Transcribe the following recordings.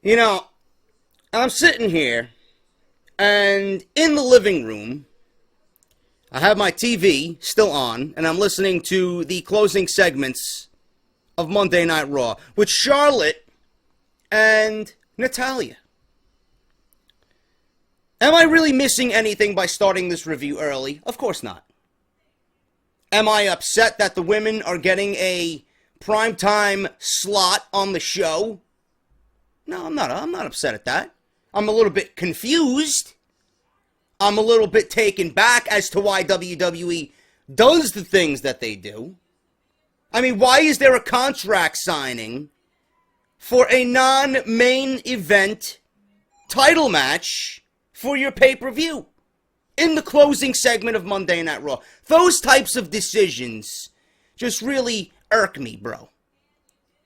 You know, I'm sitting here, and in the living room, I have my TV still on, and I'm listening to the closing segments of Monday Night Raw with Charlotte and Natalya. Am I really missing anything by starting this review early? Of course not. Am I upset that the women are getting a primetime slot on the show? No, I'm not. I'm not upset at that. I'm a little bit confused. I'm a little bit taken back as to why WWE does the things that they do. I mean, why is there a contract signing for a non-main event title match for your pay-per-view in the closing segment of Monday Night Raw? Those types of decisions just really irk me, bro.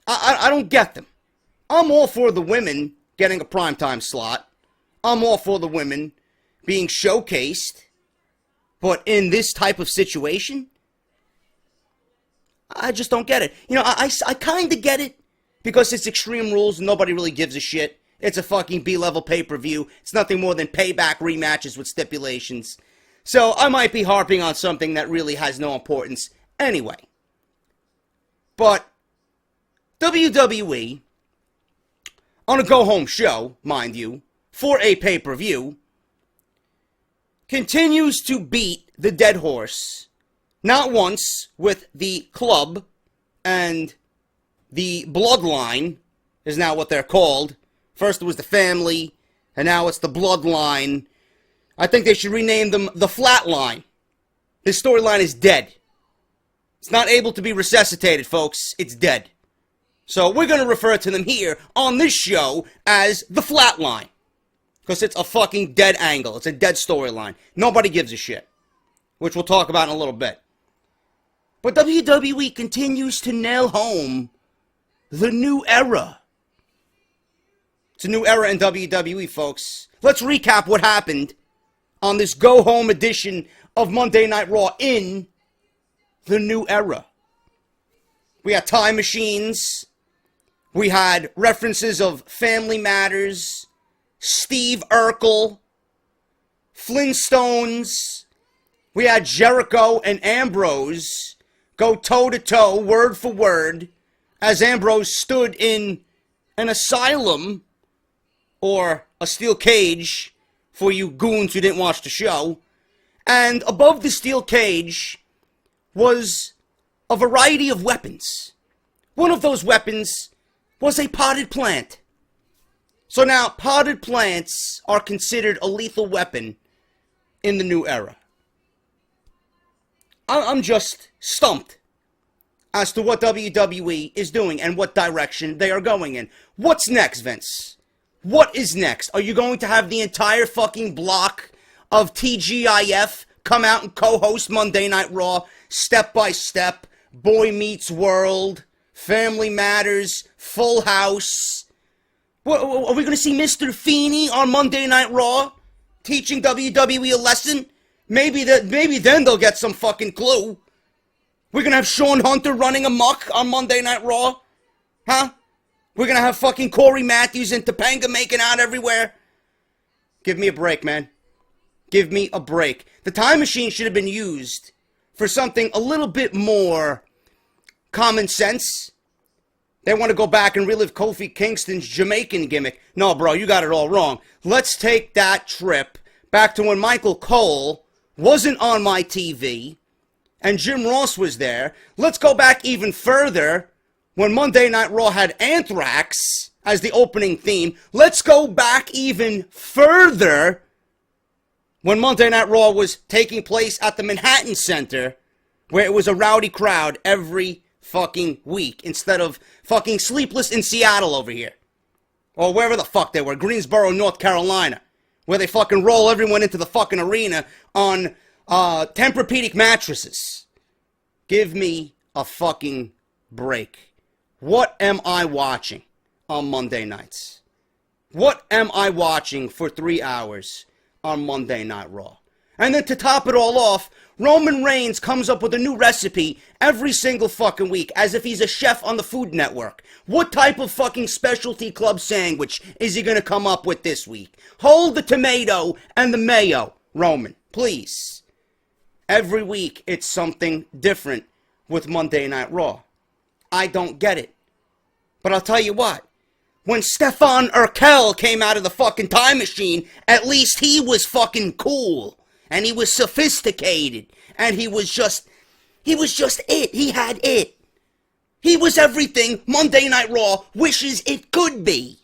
I don't get them. I'm all for the women getting a primetime slot. I'm all for the women being showcased. But in this type of situation, I just don't get it. You know, I kind of get it because it's Extreme Rules and nobody really gives a shit. It's a fucking B-level pay-per-view. It's nothing more than payback rematches with stipulations. So I might be harping on something that really has no importance anyway. But WWE, on a go-home show, mind you, for a pay-per-view, continues to beat the dead horse, not once with the club and the bloodline, is now what they're called. First it was the family, and now it's the bloodline. I think they should rename them the Flatline. This storyline is dead. It's not able to be resuscitated, folks. It's dead. So we're going to refer to them here on this show as the Flatline. Because it's a fucking dead angle. It's a dead storyline. Nobody gives a shit. Which we'll talk about in a little bit. But WWE continues to nail home the new era. It's a new era in WWE, folks. Let's recap what happened on this go-home edition of Monday Night Raw in the new era. We had time machines. We had references of Family Matters, Steve Urkel, Flintstones. We had Jericho and Ambrose go toe-to-toe, word for word, as Ambrose stood in an asylum, or a steel cage, for you goons who didn't watch the show. And above the steel cage was a variety of weapons. One of those weapons was a potted plant. So now, potted plants are considered a lethal weapon in the new era. I'm just stumped as to what WWE is doing and what direction they are going in. What's next, Vince? What is next? Are you going to have the entire fucking block of TGIF come out and co-host Monday Night Raw, step by step, Boy Meets World, Family Matters, Full House? What, are we going to see Mr. Feeney on Monday Night Raw teaching WWE a lesson? Maybe then they'll get some fucking clue. We're going to have Shawn Hunter running amok on Monday Night Raw? Huh? We're going to have fucking Corey Matthews and Topanga making out everywhere? Give me a break, man. Give me a break. The time machine should have been used for something a little bit more common sense. They want to go back and relive Kofi Kingston's Jamaican gimmick. No, bro, you got it all wrong. Let's take that trip back to when Michael Cole wasn't on my TV and Jim Ross was there. Let's go back even further when Monday Night Raw had Anthrax as the opening theme. Let's go back even further when Monday Night Raw was taking place at the Manhattan Center, where it was a rowdy crowd every fucking week instead of fucking Sleepless in Seattle over here. Or wherever the fuck they were, Greensboro, North Carolina, where they fucking roll everyone into the fucking arena on Tempur-Pedic mattresses. Give me a fucking break. What am I watching on Monday nights? What am I watching for 3 hours on Monday Night Raw? And then to top it all off, Roman Reigns comes up with a new recipe every single fucking week, as if he's a chef on the Food Network. What type of fucking specialty club sandwich is he gonna come up with this week? Hold the tomato and the mayo, Roman, please. Every week, it's something different with Monday Night Raw. I don't get it. But I'll tell you what. When Stefan Urkel came out of the fucking time machine, at least he was fucking cool. And he was sophisticated. And he was just it. He had it. He was everything Monday Night Raw wishes it could be.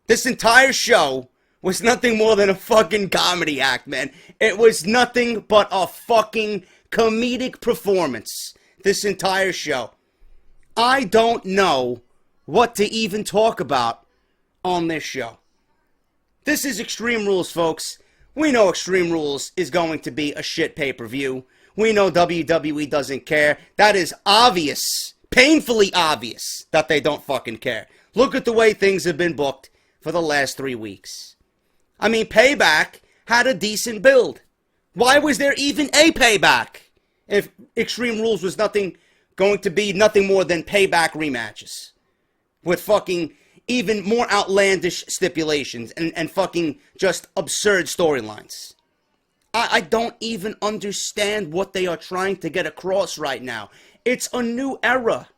This entire show was nothing more than a fucking comedy act, man. It was nothing but a fucking comedic performance. This entire show. I don't know what to even talk about on this show. This is Extreme Rules, folks. We know Extreme Rules is going to be a shit pay-per-view. We know WWE doesn't care. That is obvious, painfully obvious, that they don't fucking care. Look at the way things have been booked for the last 3 weeks. I mean, Payback had a decent build. Why was there even a Payback if Extreme Rules was going to be nothing more than Payback rematches with fucking even more outlandish stipulations and fucking just absurd storylines? I don't even understand what they are trying to get across right now. It's a new era.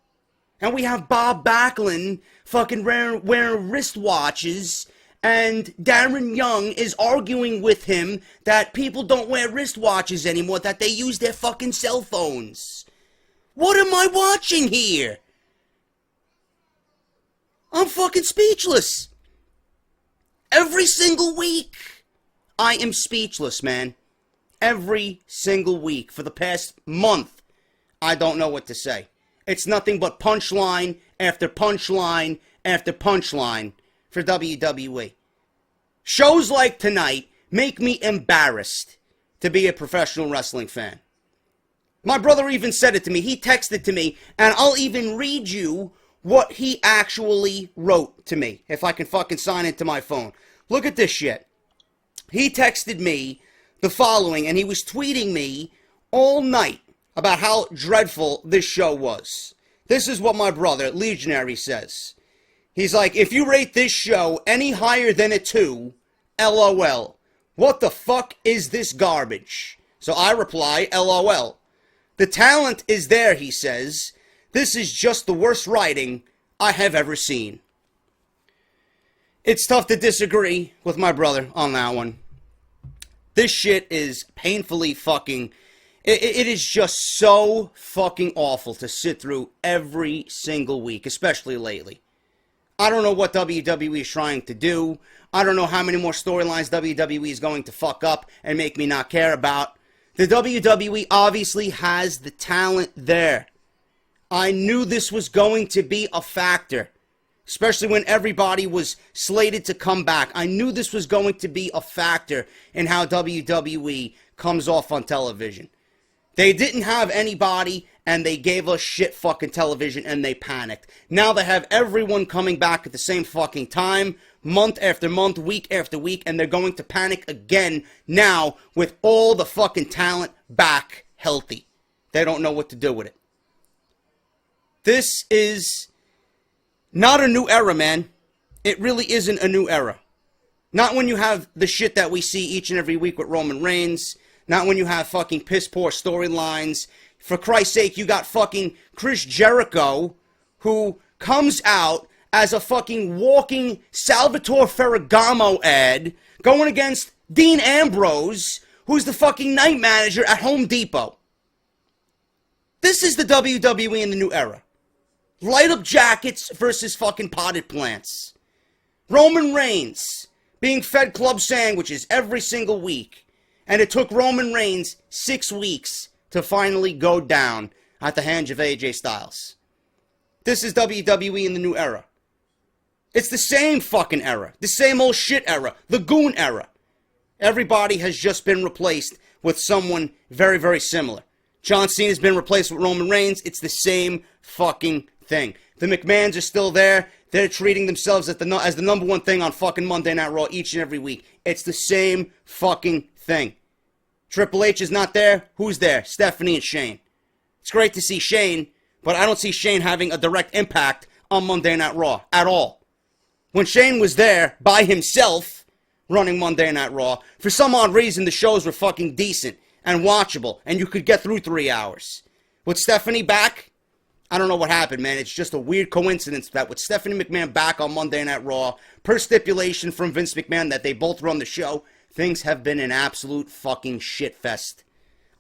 And we have Bob Backlund fucking wearing wristwatches, and Darren Young is arguing with him that people don't wear wristwatches anymore, that they use their fucking cell phones. What am I watching here? I'm fucking speechless. Every single week, I am speechless, man. Every single week. For the past month, I don't know what to say. It's nothing but punchline after punchline after punchline for WWE. Shows like tonight make me embarrassed to be a professional wrestling fan. My brother even said it to me. He texted to me, and I'll even read you what he actually wrote to me, if I can fucking sign into my phone. Look at this shit. He texted me the following, and he was tweeting me all night about how dreadful this show was. This is what my brother, Legionary, says. He's like, if you rate this show any higher than a 2, LOL. What the fuck is this garbage? So I reply, LOL. The talent is there, he says. This is just the worst writing I have ever seen. It's tough to disagree with my brother on that one. This shit is painfully fucking... It is just so fucking awful to sit through every single week, especially lately. I don't know what WWE is trying to do. I don't know how many more storylines WWE is going to fuck up and make me not care about. The WWE obviously has the talent there. I knew this was going to be a factor, especially when everybody was slated to come back. I knew this was going to be a factor in how WWE comes off on television. They didn't have anybody, and they gave us shit fucking television, and they panicked. Now they have everyone coming back at the same fucking time, month after month, week after week, and they're going to panic again now with all the fucking talent back healthy. They don't know what to do with it. This is not a new era, man. It really isn't a new era. Not when you have the shit that we see each and every week with Roman Reigns. Not when you have fucking piss poor storylines. For Christ's sake, you got fucking Chris Jericho, who comes out as a fucking walking Salvatore Ferragamo ad, going against Dean Ambrose, who's the fucking night manager at Home Depot. This is the WWE in the new era. Light up jackets versus fucking potted plants. Roman Reigns being fed club sandwiches every single week. And it took Roman Reigns 6 weeks to finally go down at the hands of AJ Styles. This is WWE in the new era. It's the same fucking era. The same old shit era. The goon era. Everybody has just been replaced with someone very, very similar. John Cena's been replaced with Roman Reigns. It's the same fucking thing. The McMahons are still there. They're treating themselves as the number one thing on fucking Monday Night Raw each and every week. It's the same fucking thing. Triple H is not there. Who's there? Stephanie and Shane. It's great to see Shane, but I don't see Shane having a direct impact on Monday Night Raw at all. When Shane was there by himself running Monday Night Raw, for some odd reason the shows were fucking decent and watchable, and you could get through 3 hours. With Stephanie back, I don't know what happened, man. It's just a weird coincidence that with Stephanie McMahon back on Monday Night Raw, per stipulation from Vince McMahon that they both run the show, things have been an absolute fucking shitfest.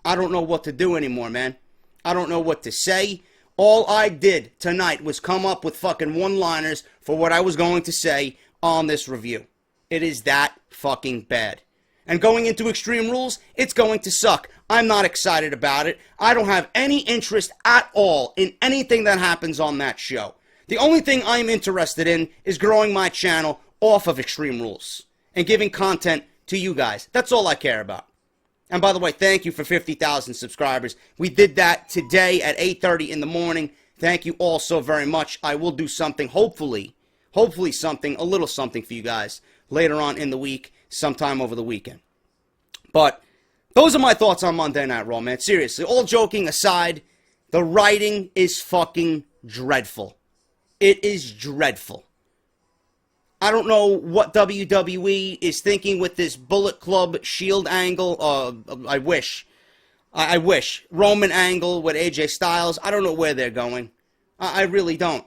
I don't know what to do anymore, man. I don't know what to say. All I did tonight was come up with fucking one-liners for what I was going to say on this review. It is that fucking bad. And going into Extreme Rules, it's going to suck. I'm not excited about it. I don't have any interest at all in anything that happens on that show. The only thing I'm interested in is growing my channel off of Extreme Rules and giving content to you guys. That's all I care about. And by the way, thank you for 50,000 subscribers. We did that today at 8:30 in the morning. Thank you all so very much. I will do something, hopefully something, a little something for you guys later on in the week, sometime over the weekend. But those are my thoughts on Monday Night Raw, man. Seriously, all joking aside, the writing is fucking dreadful. It is dreadful. I don't know what WWE is thinking with this Bullet Club Shield angle. I wish. Roman angle with AJ Styles. I don't know where they're going. I really don't.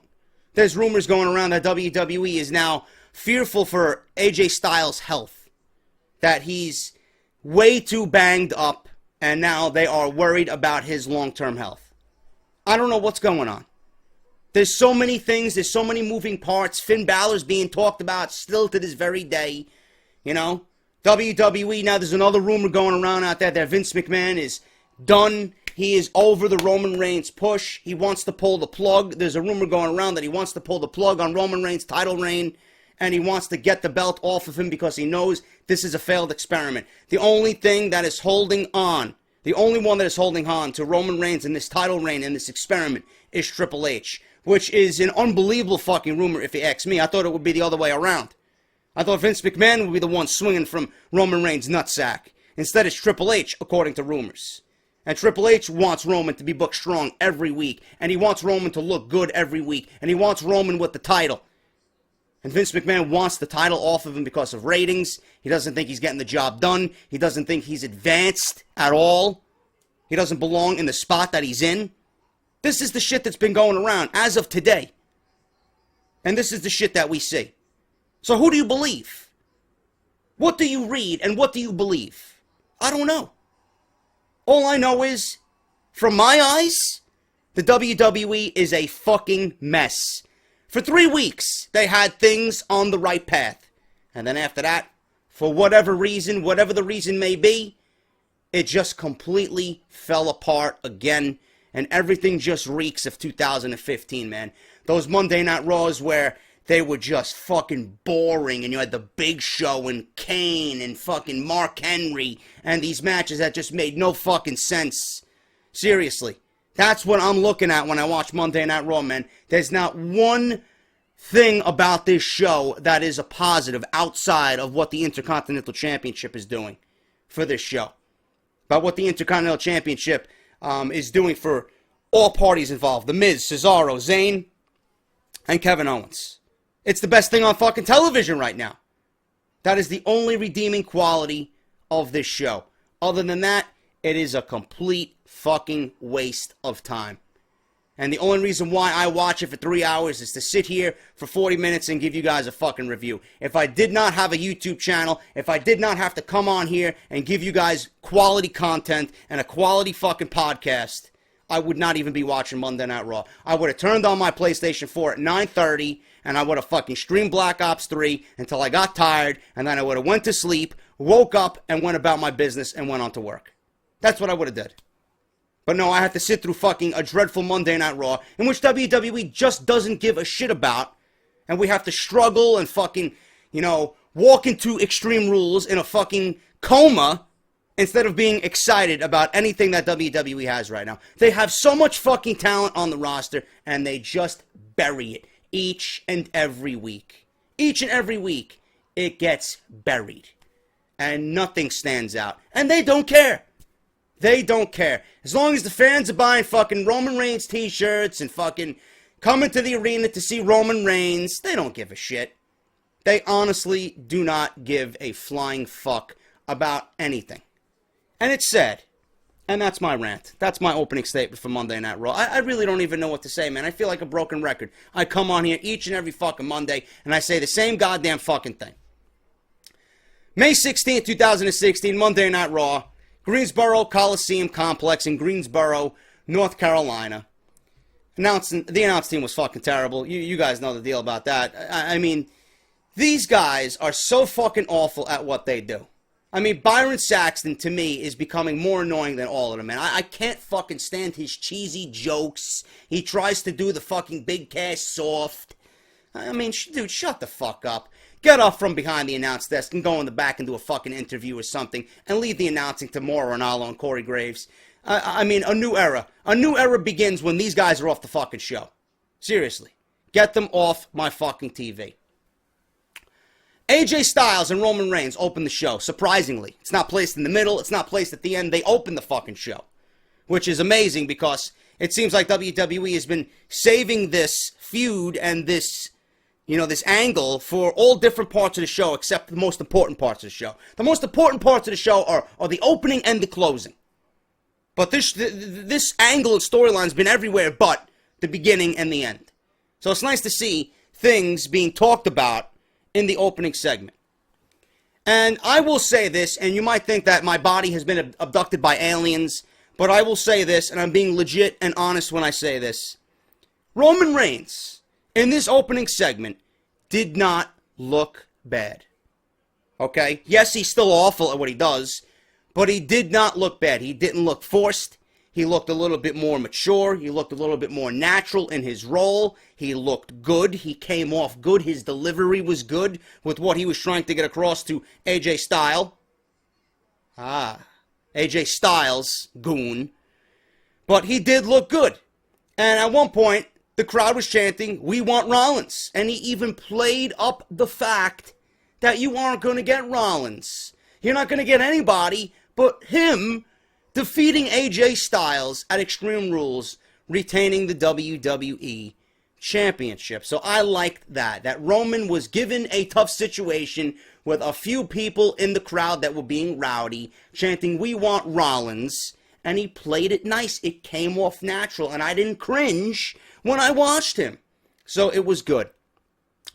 There's rumors going around that WWE is now fearful for AJ Styles' health. That he's way too banged up, and now they are worried about his long-term health. I don't know what's going on. There's so many things, there's so many moving parts. Finn Balor's being talked about still to this very day. You know? WWE, now there's another rumor going around out there that Vince McMahon is done. He is over the Roman Reigns push. He wants to pull the plug. There's a rumor going around that he wants to pull the plug on Roman Reigns' title reign. And he wants to get the belt off of him because he knows this is a failed experiment. The only thing that is holding on, the only one that is holding on to Roman Reigns in this title reign and this experiment is Triple H. Which is an unbelievable fucking rumor if you ask me. I thought it would be the other way around. I thought Vince McMahon would be the one swinging from Roman Reigns' nutsack. Instead, it's Triple H, according to rumors. And Triple H wants Roman to be booked strong every week. And he wants Roman to look good every week. And he wants Roman with the title. And Vince McMahon wants the title off of him because of ratings. He doesn't think he's getting the job done. He doesn't think he's advanced at all. He doesn't belong in the spot that he's in. This is the shit that's been going around as of today. And this is the shit that we see. So who do you believe? What do you read and what do you believe? I don't know. All I know is, from my eyes, the WWE is a fucking mess. For 3 weeks, they had things on the right path. And then after that, for whatever reason, whatever the reason may be, it just completely fell apart again. And everything just reeks of 2015, man. Those Monday Night Raws where they were just fucking boring. And you had the Big Show and Kane and fucking Mark Henry. And these matches that just made no fucking sense. Seriously. That's what I'm looking at when I watch Monday Night Raw, man. There's not one thing about this show that is a positive outside of what the Intercontinental Championship is doing for this show. About what the Intercontinental Championship is doing for all parties involved. The Miz, Cesaro, Zayn, and Kevin Owens. It's the best thing on fucking television right now. That is the only redeeming quality of this show. Other than that, it is a complete fucking waste of time. And the only reason why I watch it for 3 hours is to sit here for 40 minutes and give you guys a fucking review. If I did not have a YouTube channel, if I did not have to come on here and give you guys quality content and a quality fucking podcast, I would not even be watching Monday Night Raw. I would have turned on my PlayStation 4 at 9:30 and I would have fucking streamed Black Ops 3 until I got tired, and then I would have went to sleep, woke up, and went about my business and went on to work. That's what I would have did. But no, I had to sit through fucking a dreadful Monday Night Raw, in which WWE just doesn't give a shit about, and we have to struggle and fucking, walk into Extreme Rules in a fucking coma, instead of being excited about anything that WWE has right now. They have so much fucking talent on the roster, and they just bury it each and every week. Each and every week, it gets buried. And nothing stands out. And they don't care. They don't care. As long as the fans are buying fucking Roman Reigns t-shirts and fucking coming to the arena to see Roman Reigns, they don't give a shit. They honestly do not give a flying fuck about anything. And it's sad. And that's my rant. That's my opening statement for Monday Night Raw. I really don't even know what to say, man. I feel like a broken record. I come on here each and every fucking Monday, and I say the same goddamn fucking thing. May 16th, 2016, Monday Night Raw, Greensboro Coliseum Complex in Greensboro, North Carolina. The announce team was fucking terrible. You guys know the deal about that. I mean, these guys are so fucking awful at what they do. I mean, Byron Saxton, to me, is becoming more annoying than all of them, man. I can't fucking stand his cheesy jokes. He tries to do the fucking big cash soft. I mean, dude, shut the fuck up. Get off from behind the announce desk and go in the back and do a fucking interview or something and leave the announcing to Mauro Ranallo and Corey Graves. I mean, a new era. A new era begins when these guys are off the fucking show. Seriously. Get them off my fucking TV. AJ Styles and Roman Reigns open the show, surprisingly. It's not placed in the middle. It's not placed at the end. They open the fucking show, which is amazing because it seems like WWE has been saving this feud and this, you know, this angle for all different parts of the show except the most important parts of the show. The most important parts of the show are the opening and the closing. But this angle and storyline has been everywhere but the beginning and the end. So it's nice to see things being talked about in the opening segment. And I will say this, and you might think that my body has been abducted by aliens, but I will say this, and I'm being legit and honest when I say this. Roman Reigns, in this opening segment, did not look bad. Okay? Yes, he's still awful at what he does, but he did not look bad. He didn't look forced. He looked a little bit more mature. He looked a little bit more natural in his role. He looked good. He came off good. His delivery was good with what he was trying to get across to AJ Styles. AJ Styles, goon. But he did look good. And at one point, the crowd was chanting, "We want Rollins." And he even played up the fact that you aren't going to get Rollins. You're not going to get anybody but him defeating AJ Styles at Extreme Rules, retaining the WWE Championship. So I liked that Roman was given a tough situation with a few people in the crowd that were being rowdy, chanting, "We want Rollins," and he played it nice. It came off natural, and I didn't cringe when I watched him. So it was good.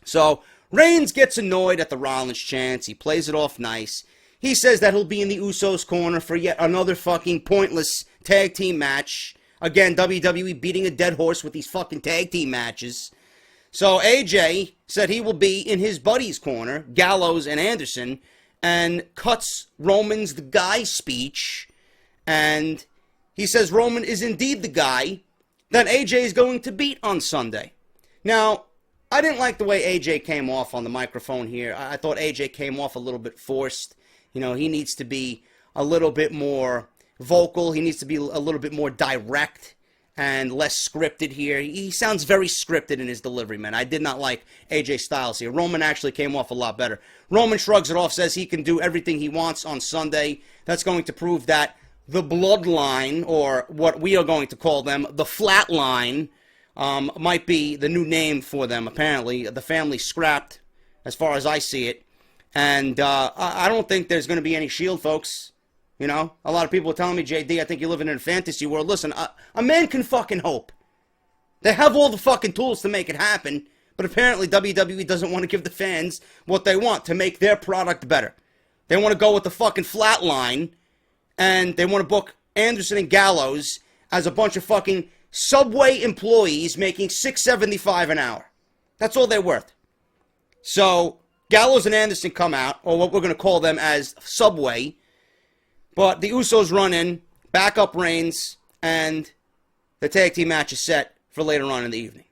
So Reigns gets annoyed at the Rollins chants. He plays it off nice. He says that he'll be in the Usos' corner for yet another fucking pointless tag team match. Again, WWE beating a dead horse with these fucking tag team matches. So AJ said he will be in his buddy's corner, Gallows and Anderson, and cuts Roman's the guy speech. And he says Roman is indeed the guy that AJ is going to beat on Sunday. Now, I didn't like the way AJ came off on the microphone here. I thought AJ came off a little bit forced. You know, he needs to be a little bit more vocal. He needs to be a little bit more direct and less scripted here. He sounds very scripted in his delivery, man. I did not like AJ Styles here. Roman actually came off a lot better. Roman shrugs it off, says he can do everything he wants on Sunday. That's going to prove that the bloodline, or what we are going to call them, the flatline, might be the new name for them, apparently. The family scrapped, as far as I see it. And I don't think there's going to be any Shield, folks. You know, a lot of people are telling me, JD, I think you're living in a fantasy world. Listen, a man can fucking hope. They have all the fucking tools to make it happen, but apparently WWE doesn't want to give the fans what they want to make their product better. They want to go with the fucking flat line, and they want to book Anderson and Gallows as a bunch of fucking Subway employees making $6.75 an hour. That's all they're worth. So Gallows and Anderson come out, or what we're going to call them as Subway, but the Usos run in, back up Reigns, and the tag team match is set for later on in the evening.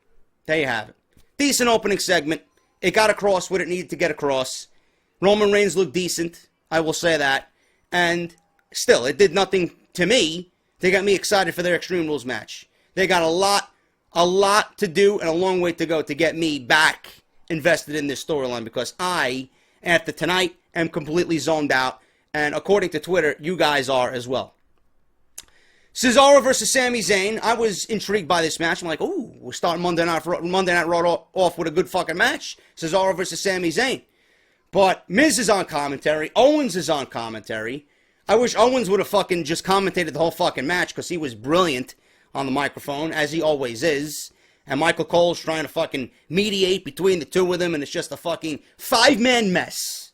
There you have it. Decent opening segment. It got across what it needed to get across. Roman Reigns looked decent, I will say that. And still, it did nothing to me to get me excited for their Extreme Rules match. They got a lot to do and a long way to go to get me back invested in this storyline, because I, after tonight, am completely zoned out, and according to Twitter, you guys are as well. Cesaro versus Sami Zayn. I was intrigued by this match. I'm like, ooh, we're starting Monday Night Raw off with a good fucking match. Cesaro versus Sami Zayn. But Miz is on commentary. Owens is on commentary. I wish Owens would have fucking just commentated the whole fucking match because he was brilliant on the microphone, as he always is. And Michael Cole's trying to fucking mediate between the two of them, and it's just a fucking 5-man mess.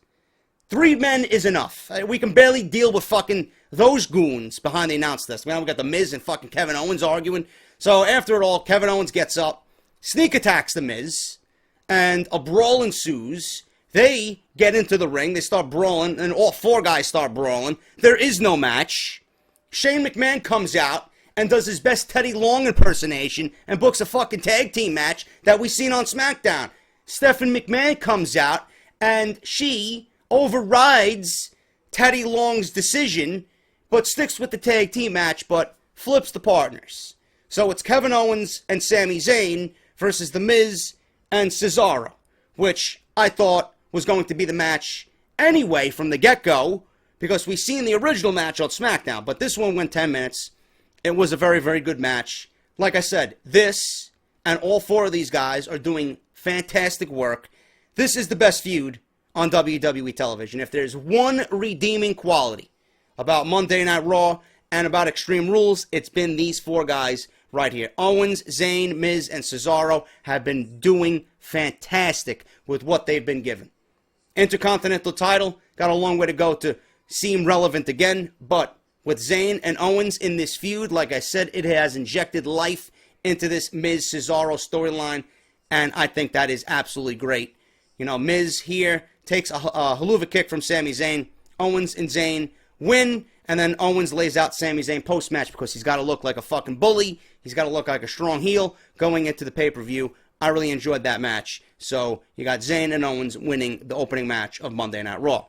3 men is enough. We can barely deal with fucking those goons behind the announce desk. Now we got the Miz and fucking Kevin Owens arguing. So after it all, Kevin Owens gets up, sneak attacks the Miz, and a brawl ensues. They get into the ring, they start brawling, and all 4 guys start brawling. There is no match. Shane McMahon comes out and does his best Teddy Long impersonation and books a fucking tag team match that we seen on SmackDown. Stephanie McMahon comes out and she overrides Teddy Long's decision, but sticks with the tag team match, but flips the partners. So it's Kevin Owens and Sami Zayn versus The Miz and Cesaro, which I thought was going to be the match anyway from the get-go, because we seen the original match on SmackDown, but this one went 10 minutes. It was a very, very good match. Like I said, this and all 4 of these guys are doing fantastic work. This is the best feud on WWE television. If there's one redeeming quality about Monday Night Raw and about Extreme Rules, it's been these 4 guys right here. Owens, Zayn, Miz, and Cesaro have been doing fantastic with what they've been given. Intercontinental title, got a long way to go to seem relevant again, but with Zayn and Owens in this feud, like I said, it has injected life into this Miz-Cesaro storyline, and I think that is absolutely great. You know, Miz here takes a haluva kick from Sami Zayn. Owens and Zayn win, and then Owens lays out Sami Zayn post-match because he's got to look like a fucking bully. He's got to look like a strong heel going into the pay-per-view. I really enjoyed that match. So you got Zayn and Owens winning the opening match of Monday Night Raw.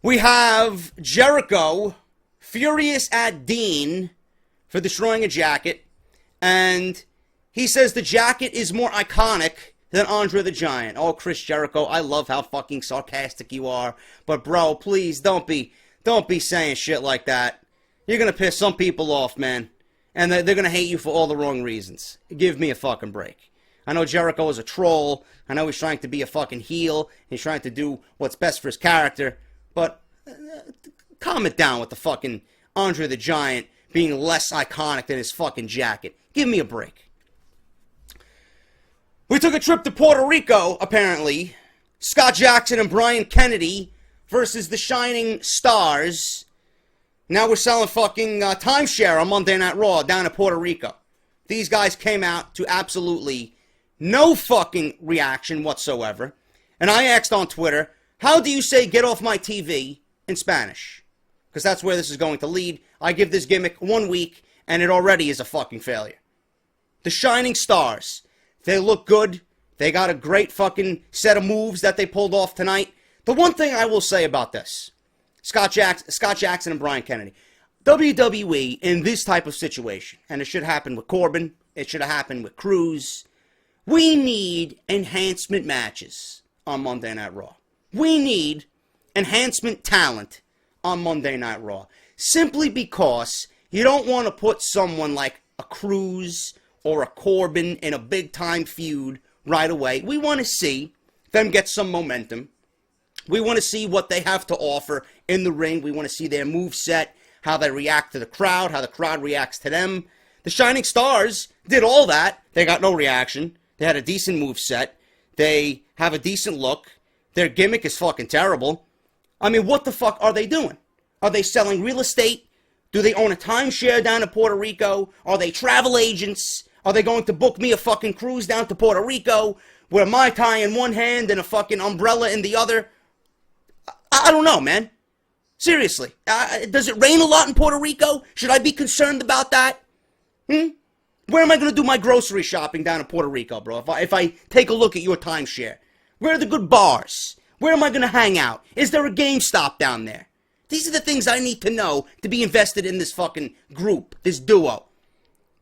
We have Jericho furious at Dean for destroying a jacket, and he says the jacket is more iconic than Andre the Giant. Oh, Chris Jericho, I love how fucking sarcastic you are, but bro, please don't be saying shit like that. You're gonna piss some people off, man, and they're gonna hate you for all the wrong reasons. Give me a fucking break. I know Jericho is a troll. I know he's trying to be a fucking heel. He's trying to do what's best for his character. But calm it down with the fucking Andre the Giant being less iconic than his fucking jacket. Give me a break. We took a trip to Puerto Rico, apparently. Scott Jackson and Brian Kennedy versus the Shining Stars. Now we're selling fucking timeshare on Monday Night Raw down in Puerto Rico. These guys came out to absolutely no fucking reaction whatsoever. And I asked on Twitter, how do you say get off my TV in Spanish? Because that's where this is going to lead. I give this gimmick 1 week, and it already is a fucking failure. The Shining Stars. They look good. They got a great fucking set of moves that they pulled off tonight. The one thing I will say about this, Scott Jackson and Brian Kennedy. WWE in this type of situation, and it should happen with Corbin, it should have happened with Cruz, we need enhancement matches on Monday Night Raw. We need enhancement talent on Monday Night Raw. Simply because you don't want to put someone like a Cruz or a Corbin in a big-time feud right away. We want to see them get some momentum. We want to see what they have to offer in the ring. We want to see their moveset, how they react to the crowd, how the crowd reacts to them. The Shining Stars did all that. They got no reaction. They had a decent moveset. They have a decent look. Their gimmick is fucking terrible. I mean, what the fuck are they doing? Are they selling real estate? Do they own a timeshare down in Puerto Rico? Are they travel agents? Are they going to book me a fucking cruise down to Puerto Rico with a Mai Tai in one hand and a fucking umbrella in the other? I don't know, man. Seriously. Does it rain a lot in Puerto Rico? Should I be concerned about that? Where am I going to do my grocery shopping down in Puerto Rico, bro? If I take a look at your timeshare. Where are the good bars? Where am I going to hang out? Is there a GameStop down there? These are the things I need to know to be invested in this fucking group, this duo.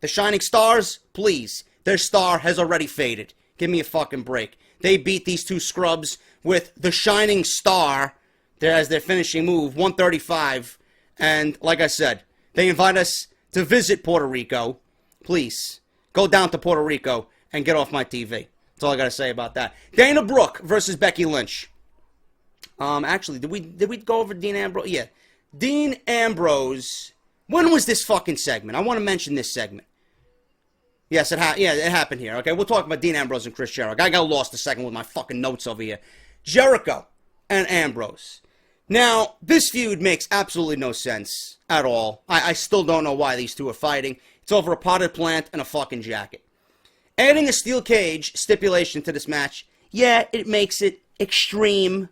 The Shining Stars, please. Their star has already faded. Give me a fucking break. They beat these two scrubs with the Shining Star as their finishing move, 135. And like I said, They invite us to visit Puerto Rico. Please, go down to Puerto Rico and get off my TV. That's all I got to say about that. Dana Brooke versus Becky Lynch. Actually, did we go over Dean Ambrose? Yeah. Dean Ambrose. When was this fucking segment? I want to mention this segment. Yes, it happened here. Okay, we'll talk about Dean Ambrose and Chris Jericho. I got lost a second with my fucking notes over here. Jericho and Ambrose. Now, this feud makes absolutely no sense at all. I still don't know why these two are fighting. It's over a potted plant and a fucking jacket. Adding a steel cage stipulation to this match, yeah, it makes it extreme.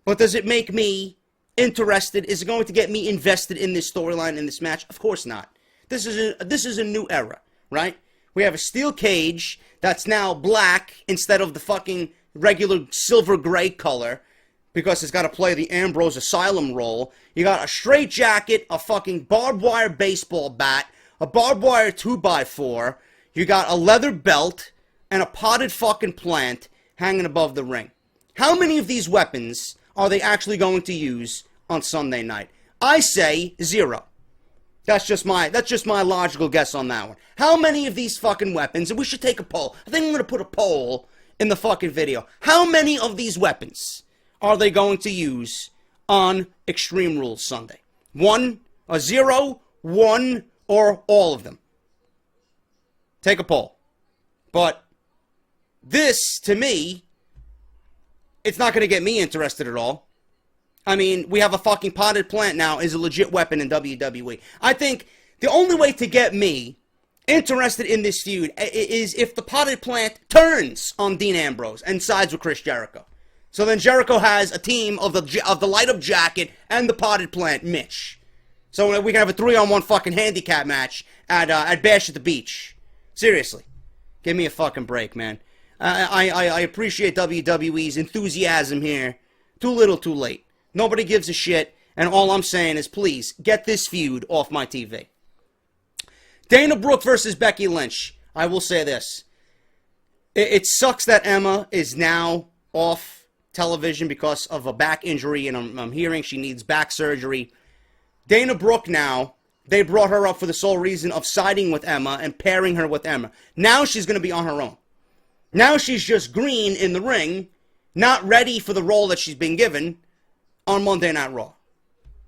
But does it make me interested? Is it going to get me invested in this storyline, in this match? Of course not. This is a new era, right? We have a steel cage that's now black instead of the fucking regular silver gray color because it's got to play the Ambrose Asylum role. You got a straight jacket, a fucking barbed wire baseball bat, a barbed wire 2x4. You got a leather belt and a potted fucking plant hanging above the ring. How many of these weapons are they actually going to use on Sunday night? I say 0. That's just my logical guess on that one. How many of these fucking weapons, and we should take a poll. I think I'm going to put a poll in the fucking video. How many of these weapons are they going to use on Extreme Rules Sunday? 1, a 0, 1, or all of them? Take a poll. But this, to me, it's not going to get me interested at all. I mean, we have a fucking potted plant now is a legit weapon in WWE. I think the only way to get me interested in this feud is if the potted plant turns on Dean Ambrose and sides with Chris Jericho. So then Jericho has a team of the light-up jacket and the potted plant, Mitch. So we can have a 3-on-1 fucking handicap match at Bash at the Beach. Seriously. Give me a fucking break, man. I appreciate WWE's enthusiasm here. Too little, too late. Nobody gives a shit, and all I'm saying is, please, get this feud off my TV. Dana Brooke versus Becky Lynch. I will say this. It sucks that Emma is now off television because of a back injury, and I'm hearing she needs back surgery. Dana Brooke now, they brought her up for the sole reason of siding with Emma and pairing her with Emma. Now she's going to be on her own. Now she's just green in the ring, not ready for the role that she's been given on Monday Night Raw.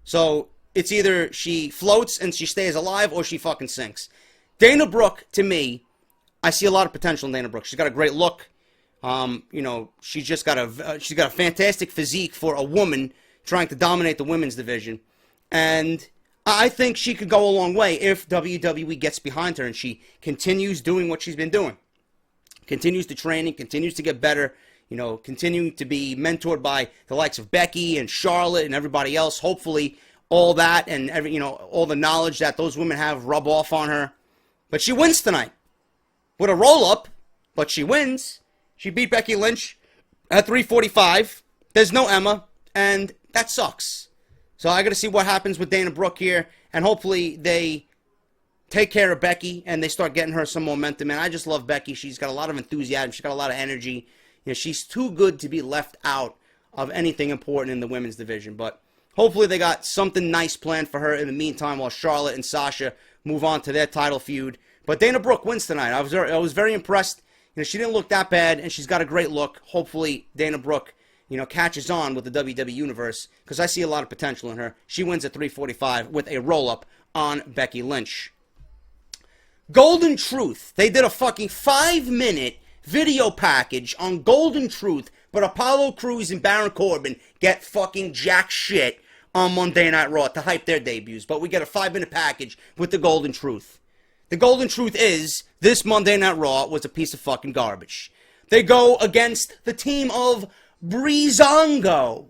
So it's either she floats and she stays alive or she fucking sinks. Dana Brooke, to me, I see a lot of potential in Dana Brooke. She's got a great look. She's just got a fantastic physique for a woman trying to dominate the women's division. And I think she could go a long way if WWE gets behind her and she continues doing what she's been doing. Continues to train and continues to get better. Continuing to be mentored by the likes of Becky and Charlotte and everybody else. Hopefully, all that and all the knowledge that those women have rub off on her. But she wins tonight with a roll-up, but she wins. She beat Becky Lynch at 3:45. There's no Emma, and that sucks. So I got to see what happens with Dana Brooke here, and hopefully they take care of Becky and they start getting her some momentum. And I just love Becky. She's got a lot of enthusiasm. She's got a lot of energy. She's too good to be left out of anything important in the women's division. But hopefully they got something nice planned for her in the meantime while Charlotte and Sasha move on to their title feud. But Dana Brooke wins tonight. I was very impressed. She didn't look that bad, and she's got a great look. Hopefully Dana Brooke, catches on with the WWE Universe, because I see a lot of potential in her. She wins at 3:45 with a roll-up on Becky Lynch. Golden Truth. They did a fucking 5-minute video package on Golden Truth, but Apollo Crews and Baron Corbin get fucking jack shit on Monday Night Raw to hype their debuts. But we get a 5-minute package with the Golden Truth. The Golden Truth is, this Monday Night Raw was a piece of fucking garbage. They go against the team of Breezango.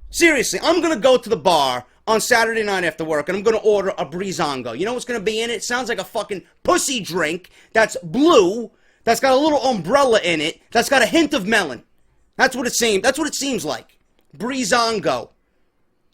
Seriously, I'm going to go to the bar on Saturday night after work, and I'm going to order a Breezango. You know what's going to be in it? It sounds like a fucking pussy drink that's blue, that's got a little umbrella in it, that's got a hint of melon. That's what it seems. That's what it seems like. Breezango.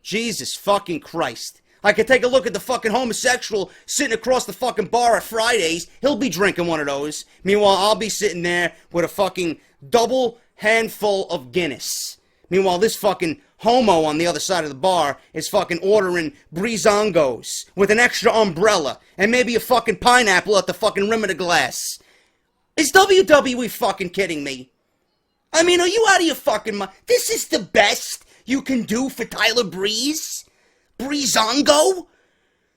Jesus fucking Christ. I could take a look at the fucking homosexual sitting across the fucking bar at Fridays. He'll be drinking one of those. Meanwhile, I'll be sitting there with a fucking double handful of Guinness. Meanwhile, this fucking homo on the other side of the bar is fucking ordering breezongos with an extra umbrella and maybe a fucking pineapple at the fucking rim of the glass. Is WWE fucking kidding me? I mean, are you out of your fucking mind? This is the best you can do for Tyler Breeze? Breezongo?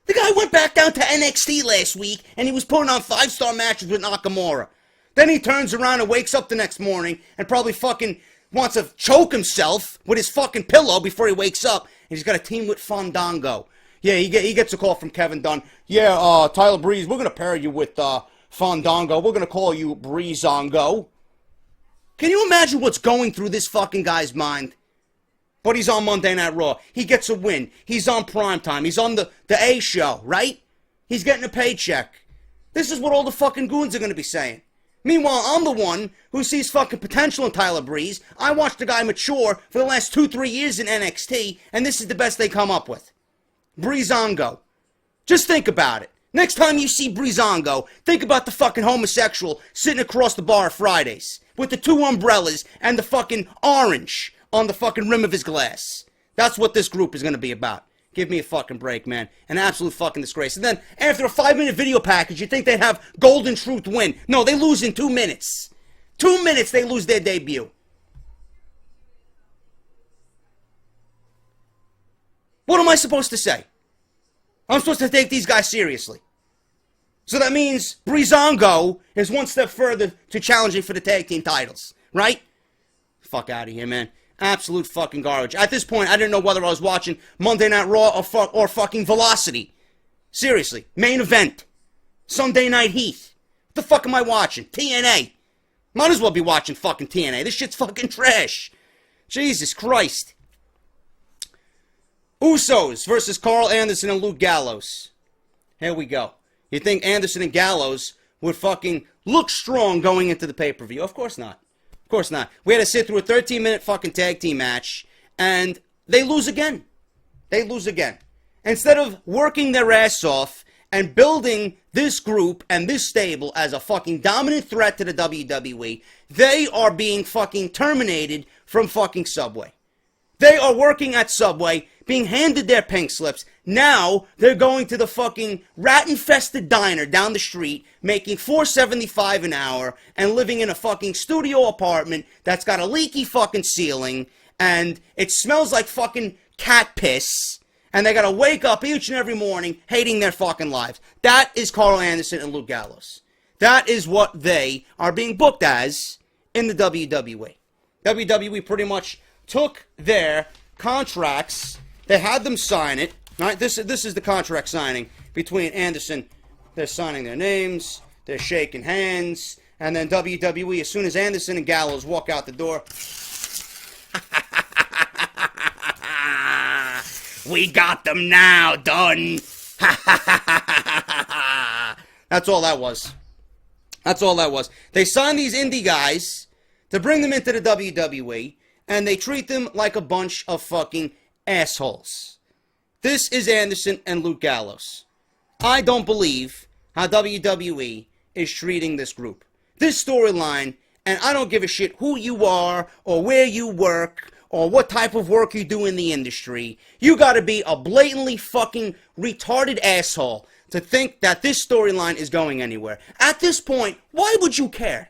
The guy went back down to NXT last week and he was putting on 5-star matches with Nakamura. Then he turns around and wakes up the next morning and probably fucking wants to choke himself with his fucking pillow before he wakes up. And he's got a team with Fandango. Yeah, he gets a call from Kevin Dunn. Yeah, Tyler Breeze, we're going to pair you with Fandango. We're going to call you Breezongo. Can you imagine what's going through this fucking guy's mind? But he's on Monday Night Raw. He gets a win. He's on primetime. He's on the A show, right? He's getting a paycheck. This is what all the fucking goons are going to be saying. Meanwhile, I'm the one who sees fucking potential in Tyler Breeze. I watched the guy mature for the last 2-3 years in NXT, and this is the best they come up with. Breezongo. Just think about it. Next time you see Breezongo, think about the fucking homosexual sitting across the bar Fridays with the 2 umbrellas and the fucking orange on the fucking rim of his glass. That's what this group is going to be about. Give me a fucking break, man. An absolute fucking disgrace. And then, after a 5-minute video package, you think they'd have Golden Truth win. No, they lose in 2 minutes. 2 minutes, they lose their debut. What am I supposed to say? I'm supposed to take these guys seriously. So that means Breezongo is one step further to challenging for the tag team titles. Right? Fuck out of here, man. Absolute fucking garbage. At this point, I didn't know whether I was watching Monday Night Raw or fucking Velocity. Seriously. Main event. Sunday Night Heat. What the fuck am I watching? TNA. Might as well be watching fucking TNA. This shit's fucking trash. Jesus Christ. Usos versus Carl Anderson and Luke Gallows. Here we go. You think Anderson and Gallows would fucking look strong going into the pay-per-view? Of course not. Of course not. We had to sit through a 13-minute fucking tag team match, and they lose again. They lose again. Instead of working their ass off and building this group and this stable as a fucking dominant threat to the WWE, they are being fucking terminated from fucking Subway. They are working at Subway, being handed their pink slips. Now, they're going to the fucking rat-infested diner down the street, making $4.75 an hour, and living in a fucking studio apartment that's got a leaky fucking ceiling, and it smells like fucking cat piss, and they gotta wake up each and every morning hating their fucking lives. That is Carl Anderson and Luke Gallows. That is what they are being booked as in the WWE. WWE pretty much took their contracts, they had them sign it. Right, this is the contract signing between Anderson. They're signing their names, they're shaking hands, and then WWE, as soon as Anderson and Gallows walk out the door, we got them now, done. That's all that was. That's all that was. They signed these indie guys to bring them into the WWE, and they treat them like a bunch of fucking assholes. This is Anderson and Luke Gallows. I don't believe how WWE is treating this group. This storyline, and I don't give a shit who you are, or where you work, or what type of work you do in the industry. You gotta be a blatantly fucking retarded asshole to think that this storyline is going anywhere. At this point, why would you care?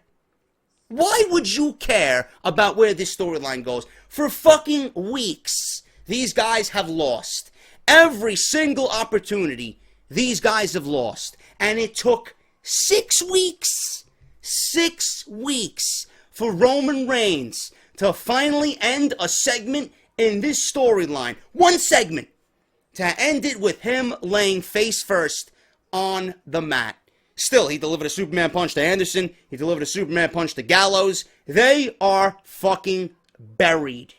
Why would you care about where this storyline goes? For fucking weeks, these guys have lost. Every single opportunity these guys have lost. And it took 6 weeks, 6 weeks for Roman Reigns to finally end a segment in this storyline. One segment. To end it with him laying face first on the mat. Still, he delivered a Superman punch to Anderson. He delivered a Superman punch to Gallows. They are fucking buried.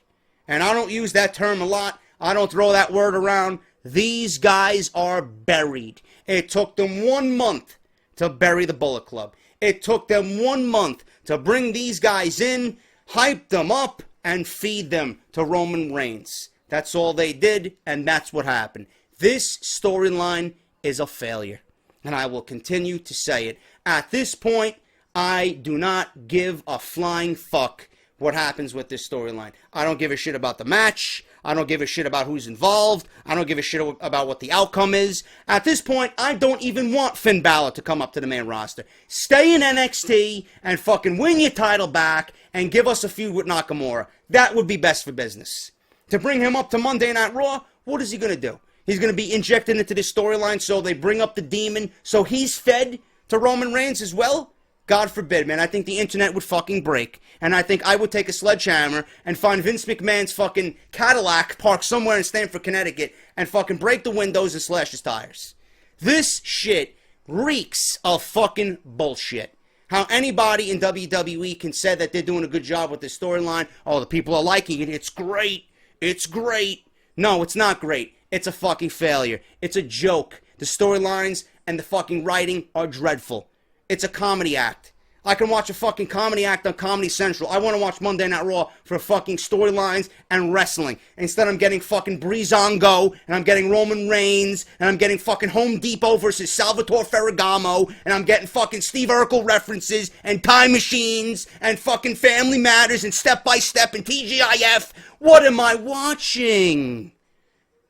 And I don't use that term a lot. I don't throw that word around. These guys are buried. It took them 1 month to bury the Bullet Club. It took them 1 month to bring these guys in, hype them up, and feed them to Roman Reigns. That's all they did, and that's what happened. This storyline is a failure. And I will continue to say it. At this point, I do not give a flying fuck what happens with this storyline. I don't give a shit about the match. I don't give a shit about who's involved. I don't give a shit about what the outcome is. At this point, I don't even want Finn Balor to come up to the main roster. Stay in NXT and fucking win your title back and give us a feud with Nakamura. That would be best for business. To bring him up to Monday Night Raw, what is he going to do? He's going to be injected into this storyline so they bring up the demon so he's fed to Roman Reigns as well? God forbid, man. I think the internet would fucking break. And I think I would take a sledgehammer and find Vince McMahon's fucking Cadillac parked somewhere in Stamford, Connecticut and fucking break the windows and slash his tires. This shit reeks of fucking bullshit. How anybody in WWE can say that they're doing a good job with this storyline. Oh, the people are liking it. It's great. It's great. No, it's not great. It's a fucking failure. It's a joke. The storylines and the fucking writing are dreadful. It's a comedy act. I can watch a fucking comedy act on Comedy Central. I want to watch Monday Night Raw for fucking storylines and wrestling. Instead, I'm getting fucking Breezango, and I'm getting Roman Reigns, and I'm getting fucking Home Depot versus Salvatore Ferragamo, and I'm getting fucking Steve Urkel references, and Time Machines, and fucking Family Matters, and Step by Step, and TGIF. What am I watching?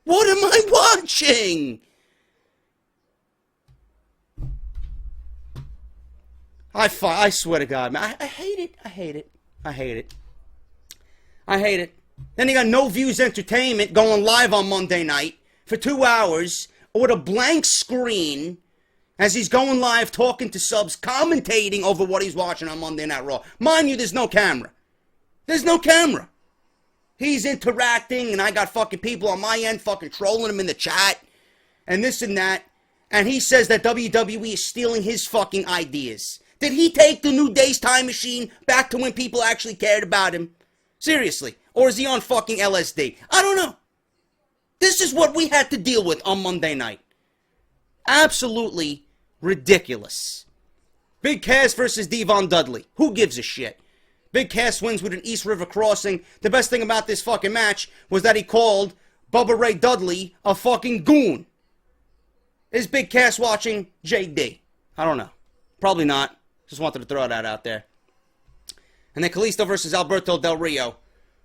What am I watching? I swear to God, man. I hate it. I hate it. I hate it. I hate it. Then you got No Views Entertainment going live on Monday night for 2 hours with a blank screen as he's going live talking to subs, commentating over what he's watching on Monday Night Raw. Mind you, there's no camera. There's no camera. He's interacting, and I got fucking people on my end fucking trolling him in the chat, and this and that. And he says that WWE is stealing his fucking ideas. Did he take the New Day's time machine back to when people actually cared about him? Seriously. Or is he on fucking LSD? I don't know. This is what we had to deal with on Monday night. Absolutely ridiculous. Big Cass versus Devon Dudley. Who gives a shit? Big Cass wins with an East River crossing. The best thing about this fucking match was that he called Bubba Ray Dudley a fucking goon. Is Big Cass watching JD? I don't know. Probably not. Just wanted to throw that out there. And then Kalisto versus Alberto Del Rio.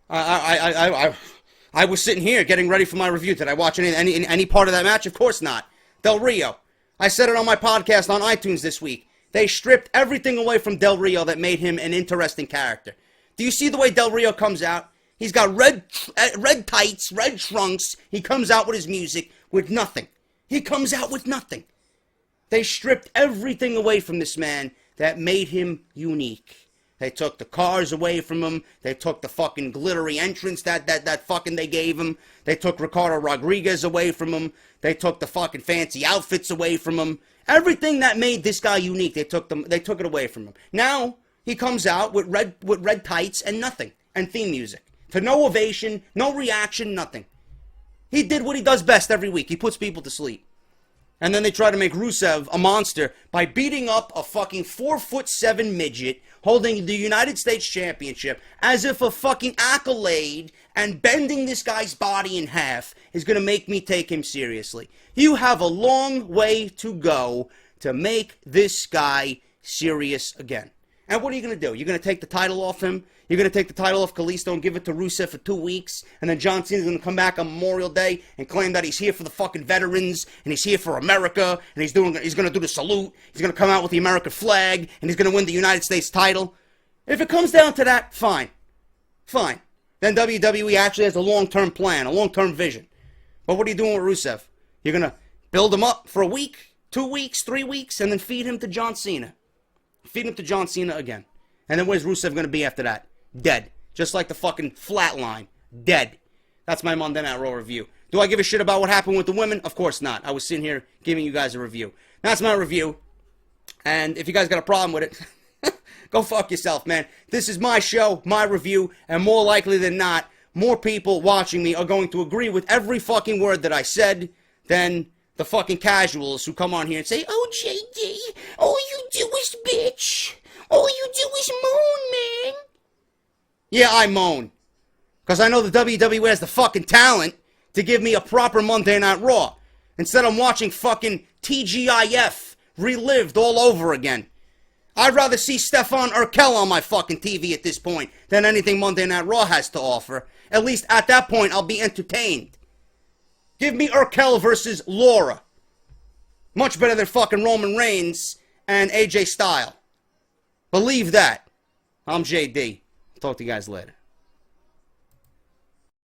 I was sitting here getting ready for my review. Did I watch any part of that match? Of course not. Del Rio. I said it on my podcast on iTunes this week. They stripped everything away from Del Rio that made him an interesting character. Do you see the way Del Rio comes out? He's got red tights, red trunks. He comes out with his music with nothing. He comes out with nothing. They stripped everything away from this man that made him unique. They took the cars away from him. They took the fucking glittery entrance that fucking they gave him. They took Ricardo Rodriguez away from him. They took the fucking fancy outfits away from him. Everything that made this guy unique, they took it away from him. Now he comes out with red tights and nothing, and theme music. To no ovation, no reaction, nothing. He did what he does best every week. He puts people to sleep. And then they try to make Rusev a monster by beating up a fucking 4'7" midget holding the United States Championship as if a fucking accolade and bending this guy's body in half is going to make me take him seriously. You have a long way to go to make this guy serious again. And what are you going to do? You're going to take the title off him? You're going to take the title off Kalisto and give it to Rusev for 2 weeks, and then John Cena's going to come back on Memorial Day and claim that he's here for the fucking veterans, and he's here for America, and he's going to do the salute, he's going to come out with the American flag, and he's going to win the United States title. If it comes down to that, fine. Fine. Then WWE actually has a long-term plan, a long-term vision. But what are you doing with Rusev? You're going to build him up for a week, 2 weeks, 3 weeks, and then feed him to John Cena. Feed him to John Cena again. And then where's Rusev going to be after that? Dead. Just like the fucking flatline. Dead. That's my Monday Night Raw review. Do I give a shit about what happened with the women? Of course not. I was sitting here giving you guys a review. That's my review. And if you guys got a problem with it, go fuck yourself, man. This is my show, my review, and more likely than not, more people watching me are going to agree with every fucking word that I said than the fucking casuals who come on here and say, "Oh, JD, all you do is bitch. All you do is moan, man." Yeah, I moan. Because I know the WWE has the fucking talent to give me a proper Monday Night Raw. Instead, I'm watching fucking TGIF relived all over again. I'd rather see Stefan Urkel on my fucking TV at this point than anything Monday Night Raw has to offer. At least at that point, I'll be entertained. Give me Urkel versus Laura. Much better than fucking Roman Reigns and AJ Styles. Believe that. I'm JD. Talk to you guys later.